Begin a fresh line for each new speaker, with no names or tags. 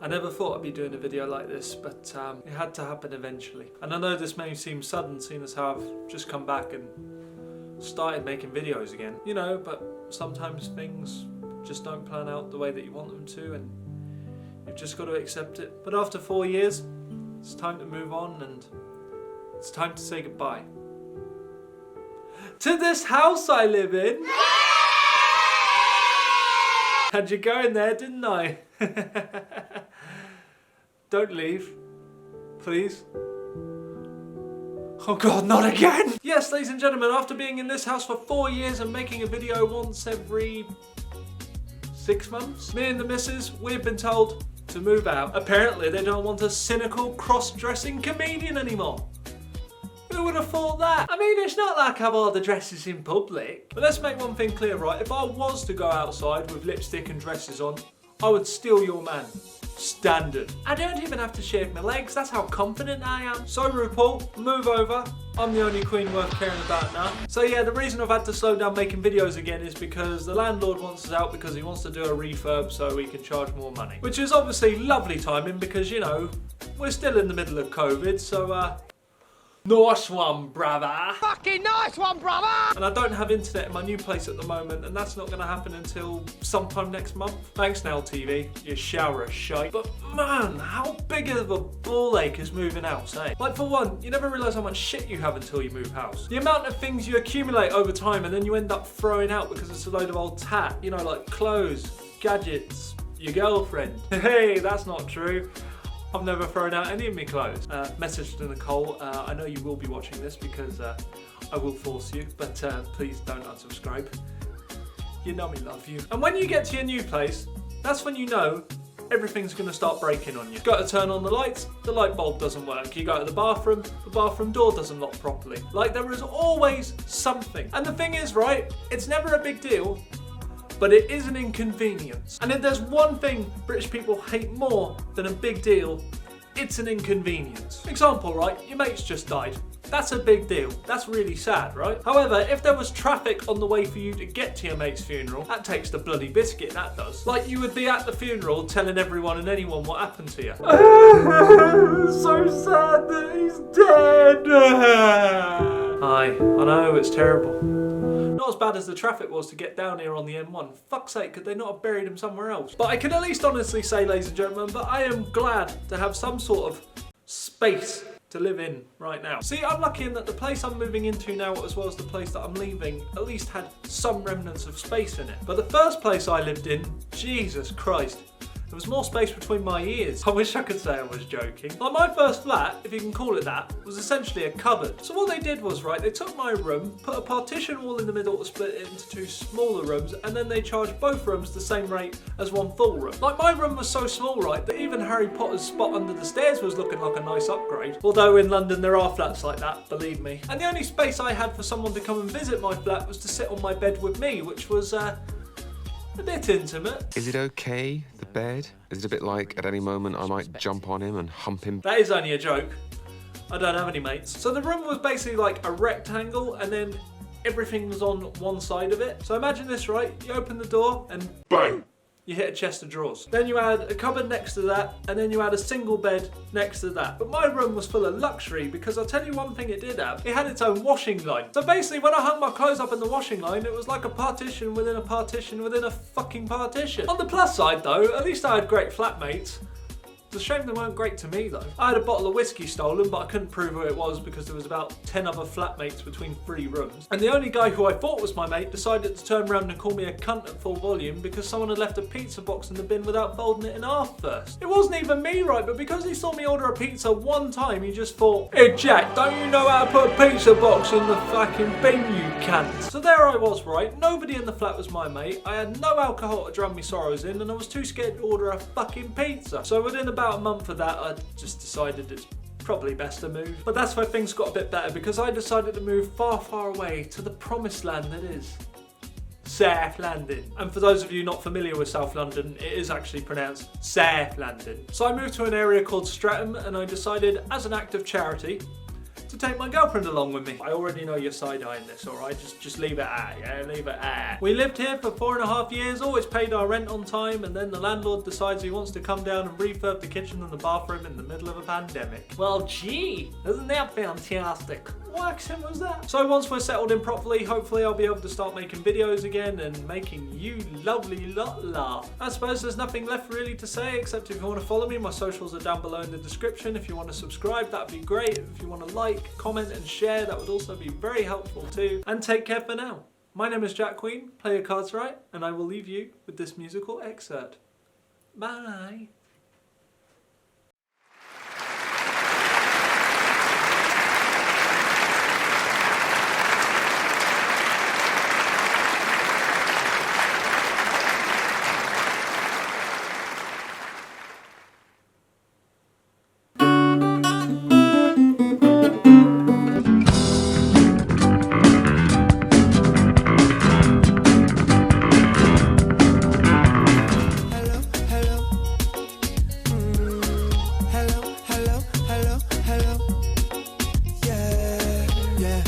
I never thought I'd be doing a video like this, but it had to happen eventually. And I know this may seem sudden, seeing as how I've just come back and started making videos again. You know, but sometimes things just don't plan out the way that you want them to, and you've just got to accept it. But after 4 years, it's time to move on, and it's time to say goodbye. To this house I live in! Had you go in there, didn't I? Don't leave, please. Oh God, not again! Yes, ladies and gentlemen, after being in this house for 4 years and making a video once every 6 months, me and the missus, we've been told to move out. Apparently they don't want a cynical, cross-dressing comedian anymore. Who would have thought that? I mean, it's not like I wore the dresses in public. But let's make one thing clear, right? If I was to go outside with lipstick and dresses on, I would steal your man. Standard. I don't even have to shave my legs, that's how confident I am. So RuPaul, move over. I'm the only queen worth caring about now. So yeah, the reason I've had to slow down making videos again is because the landlord wants us out because he wants to do a refurb so we can charge more money. Which is obviously lovely timing because, you know, we're still in the middle of COVID, so nice one, brother.
Fucking nice one, brother!
And I don't have internet in my new place at the moment, and that's not going to happen until sometime next month. Thanks, Nell TV, you shower of shite. But man, how big of a ball ache is moving house, eh? Like, for one, you never realise how much shit you have until you move house. The amount of things you accumulate over time and then you end up throwing out because it's a load of old tat. You know, like clothes, gadgets, your girlfriend. Hey, that's not true. I've never thrown out any of my clothes. Message to Nicole, I know you will be watching this because I will force you, but please don't unsubscribe. You know me love you. And when you get to your new place, that's when you know everything's gonna start breaking on you. You've got to turn on the lights, the light bulb doesn't work. You go to the bathroom door doesn't lock properly. Like, there is always something. And the thing is, right, it's never a big deal, but it is an inconvenience. And if there's one thing British people hate more than a big deal, it's an inconvenience. Example, right? Your mate's just died. That's a big deal. That's really sad, right? However, if there was traffic on the way for you to get to your mate's funeral, that takes the bloody biscuit, that does. Like, you would be at the funeral telling everyone and anyone what happened to you. So sad that he's dead. I know, it's terrible. Not as bad as the traffic was to get down here on the M1. Fuck's sake, could they not have buried him somewhere else? But I can at least honestly say, ladies and gentlemen, that I am glad to have some sort of space to live in right now. See, I'm lucky in that the place I'm moving into now, as well as the place that I'm leaving, at least had some remnants of space in it. But the first place I lived in, Jesus Christ, there was more space between my ears. I wish I could say I was joking. Like, my first flat, if you can call it that, was essentially a cupboard. So what they did was, right, they took my room, put a partition wall in the middle to split it into 2 smaller rooms, and then they charged both rooms the same rate as one full room. Like, my room was so small, right, that even Harry Potter's spot under the stairs was looking like a nice upgrade. Although in London there are flats like that, believe me. And the only space I had for someone to come and visit my flat was to sit on my bed with me, which was, a bit intimate.
Is it okay, the bed? Is it a bit like at any moment I might jump on him and hump him?
That is only a joke. I don't have any mates. So the room was basically like a rectangle, and then everything was on one side of it. So imagine this, right? You open the door and bang! You hit a chest of drawers. Then you had a cupboard next to that, and then you had a single bed next to that. But my room was full of luxury because I'll tell you one thing it did have. It had its own washing line. So basically when I hung my clothes up in the washing line, it was like a partition within a partition within a fucking partition. On the plus side though, at least I had great flatmates. It's a shame they weren't great to me though. I had a bottle of whiskey stolen, but I couldn't prove who it was because there was about 10 other flatmates between 3 rooms. And the only guy who I thought was my mate decided to turn around and call me a cunt at full volume because someone had left a pizza box in the bin without folding it in half first. It wasn't even me, right? But because he saw me order a pizza one time, he just thought, "Hey Jack, don't you know how to put a pizza box in the fucking bin, you cunt?" So there I was, right? Nobody in the flat was my mate. I had no alcohol to drown my sorrows in, and I was too scared to order a fucking pizza. So within about a month of that, I just decided it's probably best to move. But that's where things got a bit better because I decided to move far, far away to the promised land that is South London. And for those of you not familiar with South London, it is actually pronounced South London. So I moved to an area called Streatham, and I decided, as an act of charity, to take my girlfriend along with me. I already know you're side-eyeing this, alright? Just leave it at, yeah? Leave it at. We lived here for 4.5 years, always paid our rent on time, and then the landlord decides he wants to come down and refurb the kitchen and the bathroom in the middle of a pandemic. Well, gee, isn't that fantastic? What accent was that? So once we're settled in properly, hopefully I'll be able to start making videos again and making you lovely lot laugh. I suppose there's nothing left really to say, except if you want to follow me, my socials are down below in the description. If you want to subscribe, that'd be great. If you want to like, comment and share, that would also be very helpful too. And take care for now. My name is Jack Queen, play your cards right, and I will leave you with this musical excerpt. Bye.